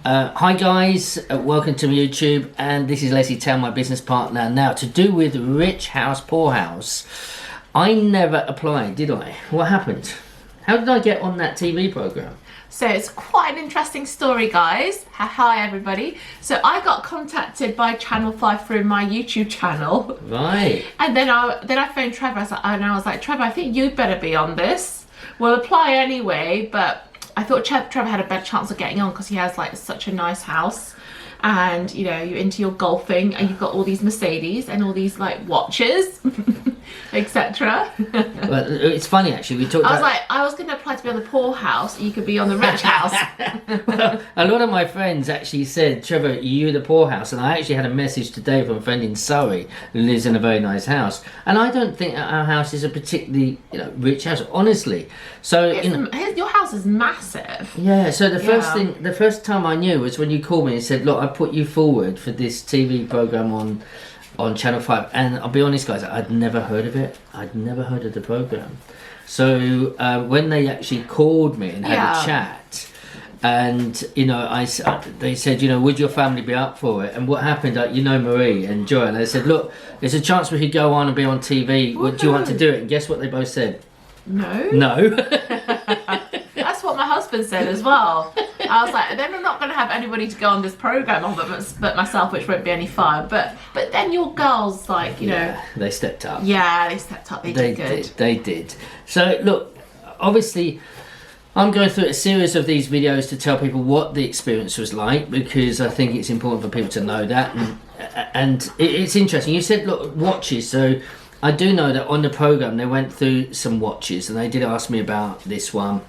Hi guys, welcome to YouTube, and this is Lesley, my business partner. Now, to do with Rich House, Poor House, I never applied, did I? What happened? How did I get on that TV program? So it's quite an interesting story, guys. Hi everybody. So I got contacted by Channel 5 through my YouTube channel. Right. And then I phoned Trevor and I was like, Trevor, I think you'd better be on this. We'll apply anyway, but I thought Trevor had a better chance of getting on because he has like such a nice house. And you know, you're into your golfing and you've got all these Mercedes and all these like watches, etc. Well, it's funny actually, we talked about... I was going to apply to be on the poor house, you could be on the rich house. Well, a lot of my friends actually said, Trevor, you're the poor house, and I actually had a message today from a friend in Surrey who lives in a very nice house, and I don't think our house is a particularly, rich house, honestly. So your house is massive. Yeah, so the first time I knew was when you called me and said, look, I put you forward for this TV program on Channel 5, and I'll be honest guys, I'd never heard of it. I'd never heard of the program. So when they actually called me and had a chat, and they said, would your family be up for it? And what happened, Marie and Joy, and they said, look, there's a chance we could go on and be on TV. Would you want to do it? And guess what they both said? No. That's what my husband said as well. I was like, then I'm not going to have anybody to go on this program on but myself, which won't be any fun. But then your girls, like, they stepped up. Yeah, they stepped up. They did good. They did. So look, obviously, I'm going through a series of these videos to tell people what the experience was like, because I think it's important for people to know that. And it's interesting. You said, look, watches. So I do know that on the program they went through some watches, and they did ask me about this one.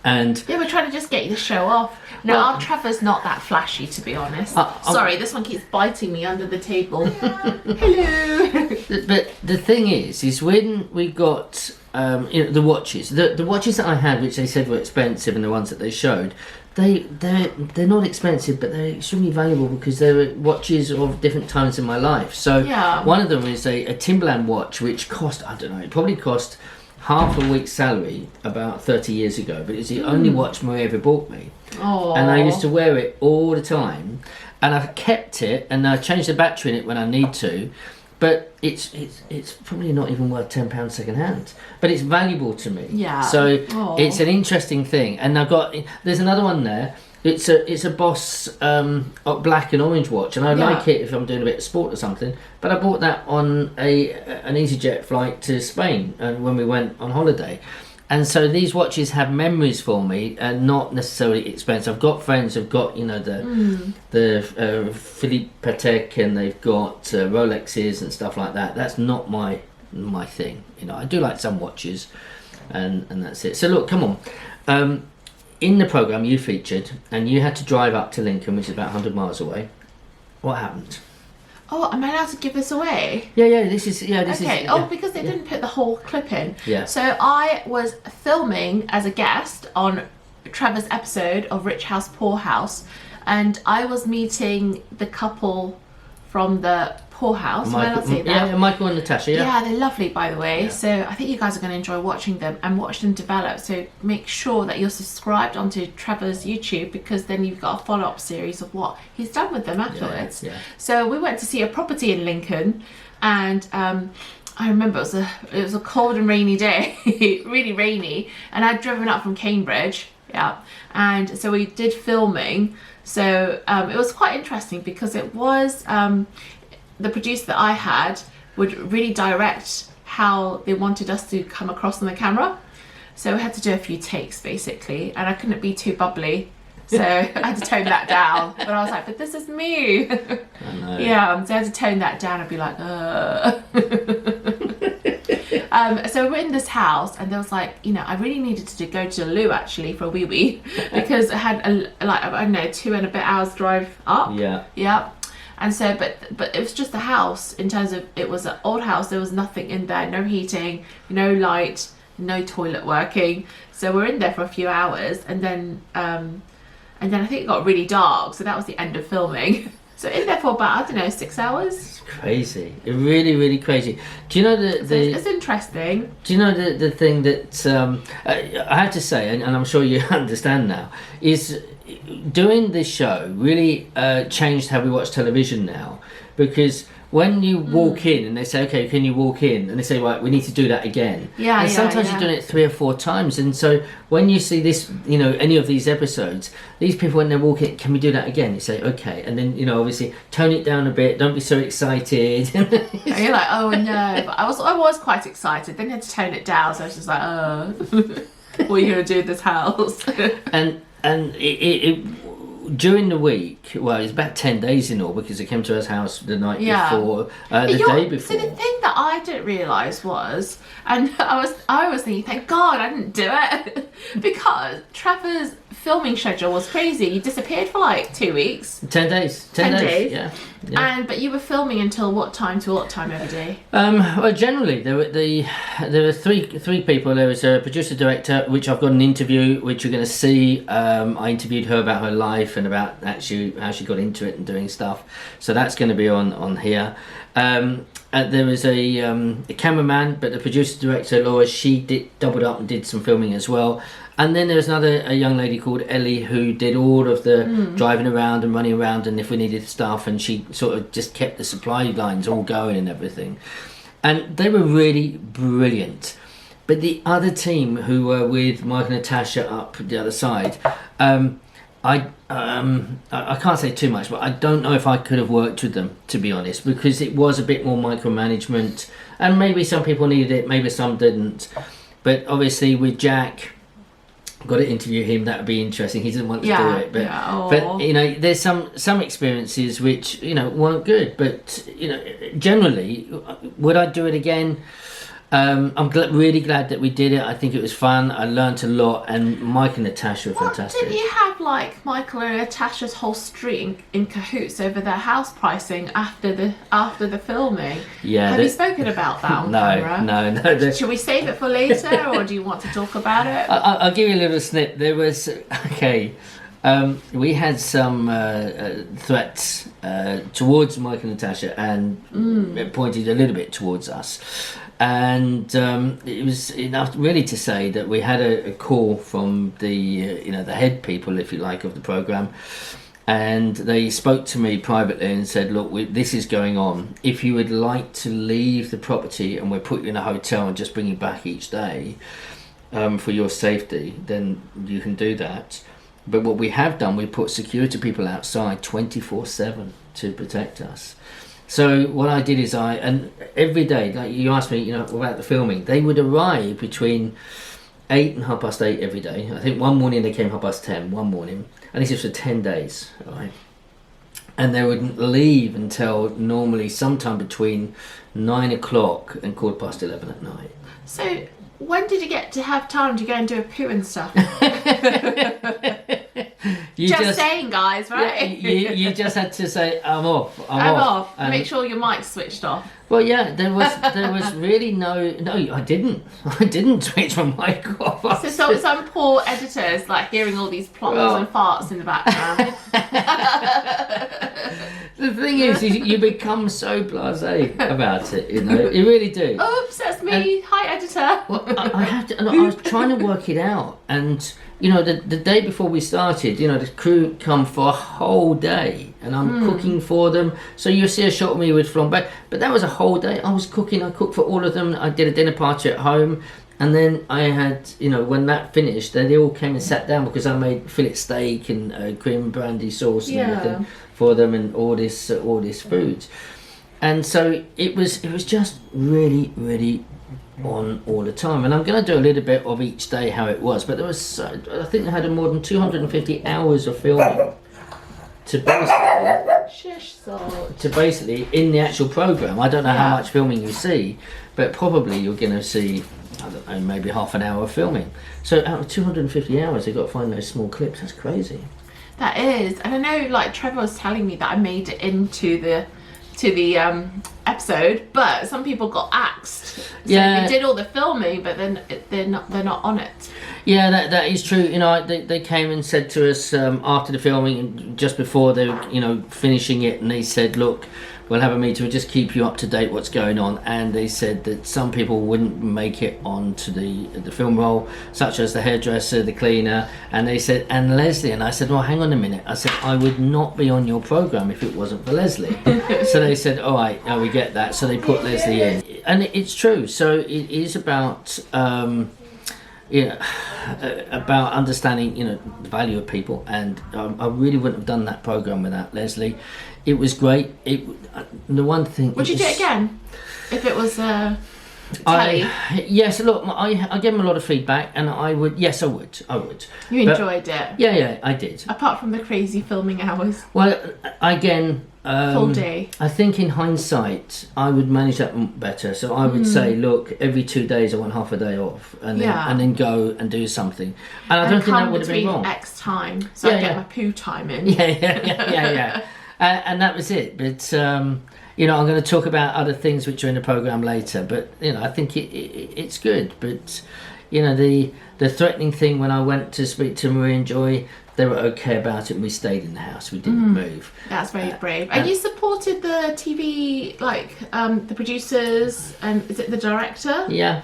And yeah, we're trying to just get you to show off. No, our Trevor's not that flashy, to be honest. Sorry, this one keeps biting me under the table. Hello. But the thing is when we got the watches, the watches that I had, which they said were expensive, and the ones that they showed, they're not expensive, but they're extremely valuable because they're watches of different times in my life. So one of them is a Timberland watch, which cost, I don't know, it probably cost half a week's salary about 30 years ago, but it's the only watch Marie ever bought me. Aww. And I used to wear it all the time, and I've kept it, and I changed the battery in it when I need to, but it's probably not even worth £10 second hand, but it's valuable to me. Yeah. So it's an interesting thing. And there's another one there. It's a Boss black and orange watch, and I like it if I'm doing a bit of sport or something. But I bought that on an EasyJet flight to Spain, when we went on holiday. And so these watches have memories for me, and not necessarily expensive. I've got friends who've got the Philippe Patek, and they've got Rolexes and stuff like that. That's not my thing. I do like some watches, and that's it. So look, come on. In the program you featured, and you had to drive up to Lincoln, which is about 100 miles away. What happened? Oh, am I allowed to give this away? Yeah, this is... Okay, because they didn't put the whole clip in. Yeah. So I was filming as a guest on Trevor's episode of Rich House, Poor House, and I was meeting the couple from the poor house. Michael and Natasha. Yeah, they're lovely, by the way. So I think you guys are going to enjoy watching them and watch them develop. So make sure that you're subscribed onto Trevor's YouTube, because then you've got a follow-up series of what he's done with them afterwards. Yeah. So we went to see a property in Lincoln, and I remember it was a cold and rainy day, really rainy, and I'd driven up from Cambridge. Yeah, and so we did filming. So it was quite interesting because it was the producer that I had would really direct how they wanted us to come across on the camera. So we had to do a few takes basically, and I couldn't be too bubbly. So I had to tone that down. But I was like, but this is me. I know. Yeah, so I had to tone that down and be like, so we're in this house, and there was like, I really needed to go to the loo actually for a wee because I had I don't know, 2 and a bit hours drive up. Yeah. And so, but it was just a house in terms of, it was an old house. There was nothing in there, no heating, no light, no toilet working. So we're in there for a few hours, and then I think it got really dark. So that was the end of filming. So in there for about, I don't know, 6 hours. It's crazy. Really, really crazy. Do you know it's interesting. Do you know the thing that I have to say, and I'm sure you understand now, is doing this show really changed how we watch television now, because when you walk in and they say, okay, can you walk in? And they say, right, we need to do that again. Yeah, and sometimes you're doing it 3 or 4 times. And so when you see this, any of these episodes, these people, when they're walking, can we do that again? You say, okay. And then, obviously, tone it down a bit. Don't be so excited. And you're like, oh, no. But I was quite excited. Then you had to tone it down. So I was just like, oh, what are you going to do in this house? and it during the week, well, it's about 10 days in all, because it came to his house the night before, the day before. So the thing that I didn't realise was, and I was thinking, thank God I didn't do it, because Trevor's filming schedule was crazy. He disappeared for like 2 weeks. 10 days. 10 days. Yeah. But you were filming until what time to what time every day? Well, generally there were three people. There was a producer director, which I've got an interview, which you're going to see. I interviewed her about her life and about actually how she got into it and doing stuff. So that's going to be on here. There was a cameraman, but the producer director Laura, she doubled up and did some filming as well. And then there was a young lady called Ellie who did all of the driving around and running around, and if we needed stuff, and she sort of just kept the supply lines all going and everything. And they were really brilliant. But the other team who were with Mike and Natasha up the other side, I can't say too much, but I don't know if I could have worked with them, to be honest, because it was a bit more micromanagement, and maybe some people needed it, maybe some didn't. But obviously with Jack, got to interview him. That would be interesting. He didn't want to do it, but there's some experiences which weren't good. But generally, would I do it again? I'm really glad that we did it. I think it was fun. I learnt a lot, and Mike and Natasha were fantastic. Didn't you have like Michael and Natasha's whole street in cahoots over their house pricing after the filming? Yeah. Have you spoken about that on camera? No. Should we save it for later, or do you want to talk about it? I'll give you a little snip. There was we had some threats towards Mike and Natasha, and it pointed a little bit towards us. And it was enough really to say that we had a call from the the head people, if you like, of the program, and they spoke to me privately and said, look, this is going on. If you would like to leave the property and we'll put you in a hotel and just bring you back each day for your safety, then you can do that. But what we have done, we put security people outside 24/7 to protect us. So what I did is and every day, like you asked me, about the filming, they would arrive between 8 and 8:30 every day. I think one morning they came 10:30, one morning, and this is for 10 days, right? And they wouldn't leave until normally sometime between 9 o'clock and 11:15 at night. So when did you get to have time to go and do a poo and stuff? Just saying, guys, right? Yeah, you just had to say, I'm off. I'm off. Make sure your mic's switched off. Well, yeah, there was really no, I didn't switch my mic off. So some poor editors like hearing all these plops and farts in the background. The thing is you become so blasé about it, you really do. Oops, that's me. Hi, editor. Well, I was trying to work it out, and the day before we started, the crew come for a whole day, and I'm cooking for them. So you see a shot of me with flambe, but that was a whole day. I was cooking. I cooked for all of them. I did a dinner party at home, and then I had, when that finished, they all came and sat down because I made fillet steak and cream and brandy sauce and everything for them, and all this food. And so it was just really, really on all the time. And I'm going to do a little bit of each day how it was, but there was, I think they had more than 250 hours of filming to basically in the actual program. I don't know how much filming you see, but probably you're going to see, I don't know, maybe half an hour of filming. So out of 250 hours, they've got to find those small clips. That's crazy. That is. And I know, like, Trevor was telling me that I made it into the episode, but some people got axed. So they did all the filming, but then they're not on it. Yeah, that is true. You know, they came and said to us after the filming, and just before they were, you know, finishing it, and they said, look, we'll have a meeting, we'll just keep you up to date what's going on. And they said that some people wouldn't make it onto the film role, such as the hairdresser, the cleaner, and they said, and Lesley. And I said, well, hang on a minute. I said, I would not be on your program if it wasn't for Lesley. So they said, all right, we get that. So they put Lesley in, and it's true. So it is about about understanding, you know, the value of people, and I really wouldn't have done that program without Lesley. It was great. The one thing. Would you do it again if it was telly? Yes. Look, I gave him a lot of feedback, and I would. Yes, I would. You enjoyed it. Yeah, I did. Apart from the crazy filming hours. Well, again. Full day. I think in hindsight, I would manage that better. So I would say, look, every 2 days I want half a day off, and then go and do something. And I don't think that would have been wrong. X time, so I get my poo time in. Yeah. And that was it. But you know, I'm going to talk about other things which are in the program later. But you know, I think it's good. But you know, the threatening thing when I went to speak to Marie and Joy, they were okay about it, and we stayed in the house. We didn't move. That's very brave. And you supported the TV, like the producers, and is it the director? Yeah.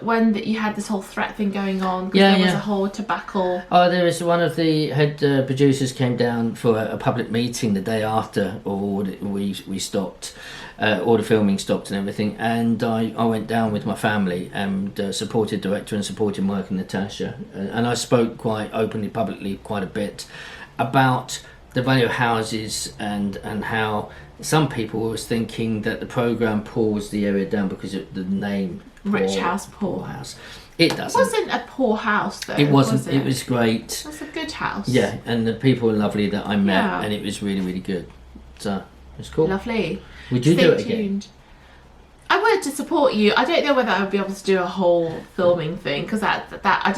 When you had this whole threat thing going on, because there was a whole tobacco. Oh, there was one of the head producers came down for a public meeting the day after we stopped. All the filming stopped and everything, and I went down with my family and supported director and supported Mike and Natasha, and I spoke quite openly, publicly, quite a bit about the value of houses and how some people was thinking that the program pulls the area down because of the name Rich House, Poor House. It doesn't. It wasn't a poor house though. It wasn't. Was it? It was great. It was a good house. Yeah, and the people were lovely that I met, and it was really, really good. So it was cool. Lovely. Would you do it again? I would, to support you. I don't know whether I would be able to do a whole filming thing, because that I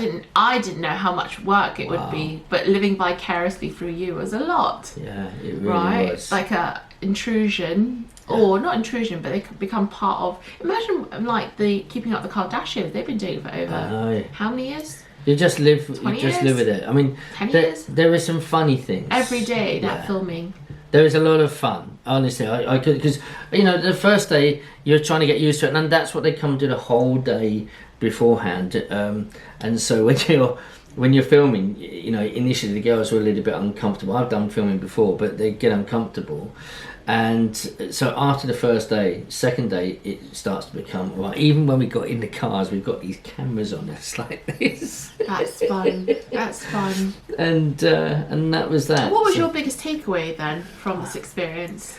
didn't know how much work it would be. But living vicariously through you was a lot. Yeah, it really was. Like a intrusion, or not intrusion, but they could become part of. Imagine like the Keeping Up the Kardashians. They've been doing it for over how many years? You just live. You just live with it. I mean, 10 years. There are some funny things every day. That filming. There was a lot of fun, honestly. I could, because you know, the first day you're trying to get used to it, and that's what they come to the whole day beforehand. And so when you're filming, you know, initially the girls were a little bit uncomfortable. I've done filming before, but they get uncomfortable. And so after the first day, second day, it starts to become right. Even when we got in the cars, we've got these cameras on us like this. That's fun. That's fun. And that was that. What was your biggest takeaway then from this experience?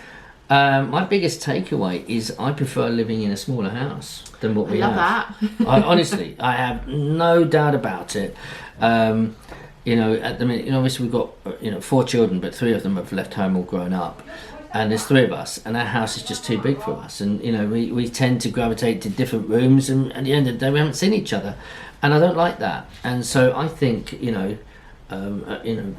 My biggest takeaway is I prefer living in a smaller house than what we have. I love that. Honestly, I have no doubt about it. You know, at the minute, you know, obviously we've got 4 children, but 3 of them have left home all grown up. And there's 3 of us, and our house is just too big for us. And you know, we tend to gravitate to different rooms, and at the end of the day, we haven't seen each other, and I don't like that. And so I think a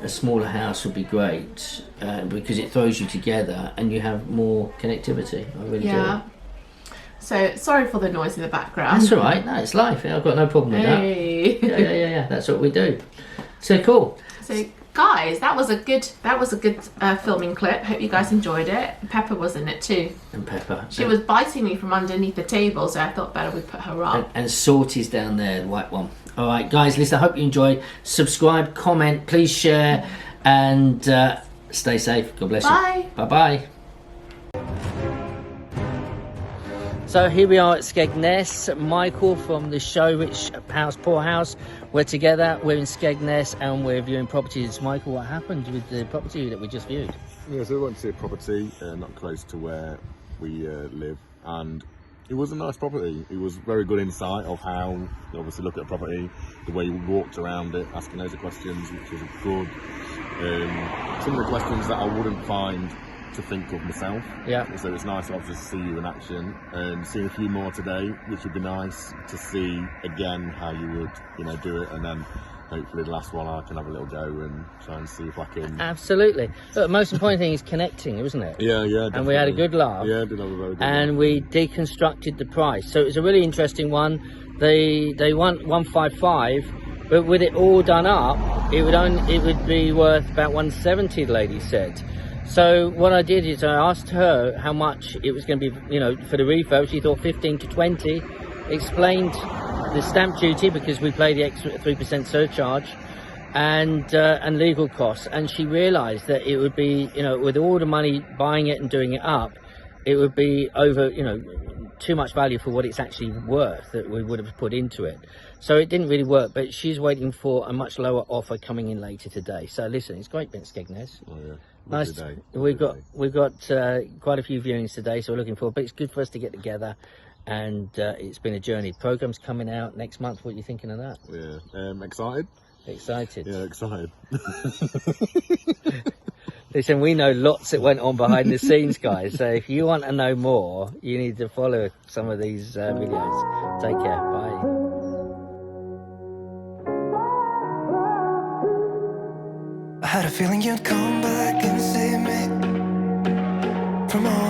smaller house would be great because it throws you together, and you have more connectivity. I really do. So sorry for the noise in the background. That's all right. No, it's life. I've got no problem with that. Yeah. That's what we do. So cool. So. Guys, that was a good filming clip. Hope you guys enjoyed it. Pepper was in it too. And Pepper. She was biting me from underneath the table, so I thought better we put her up. And Salty's down there, the white one. All right, guys, listen, I hope you enjoy. Subscribe, comment, please share, and stay safe. God bless you. Bye-bye. So here we are at Skegness. Michael from the show Rich House, Poor House. We're together, we're in Skegness, and we're viewing properties. Michael, what happened with the property that we just viewed? Yeah, so we went to see a property not close to where we live, and it was a nice property. It was very good insight of how you obviously look at a property, the way you walked around it, asking loads of questions, which was good. Some of the questions that I wouldn't find to think of myself. Yeah. So it's nice to see you in action, and seeing a few more today, which would be nice to see again how you would, do it, and then hopefully the last one I can have a little go and try and see if I can. Absolutely. Look, the most important thing is connecting, wasn't it? Yeah, definitely. And we had a good laugh. Yeah, did have a very good and laugh. We deconstructed the price. So it was a really interesting one. They want 155. But with it all done up, it would be worth about 170, the lady said. So what I did is I asked her how much it was going to be, you know, for the refurb. She thought 15 to 20. Explained the stamp duty, because we pay the extra 3% surcharge, and legal costs. And she realised that it would be, you know, with all the money buying it and doing it up, it would be over, you know, too much value for what it's actually worth that we would have put into it. So it didn't really work, but she's waiting for a much lower offer coming in later today. So listen, it's great, Ben Skegness. Oh yeah. Nice. Day. We've got quite a few viewings today, so we're looking forward. But it's good for us to get together, and it's been a journey. Program's coming out next month. What are you thinking of that? Yeah. Excited? Excited. Yeah, excited. Listen, we know lots that went on behind the scenes, guys. So if you want to know more, you need to follow some of these videos. Take care. Bye. I had a feeling you'd come back and save me from all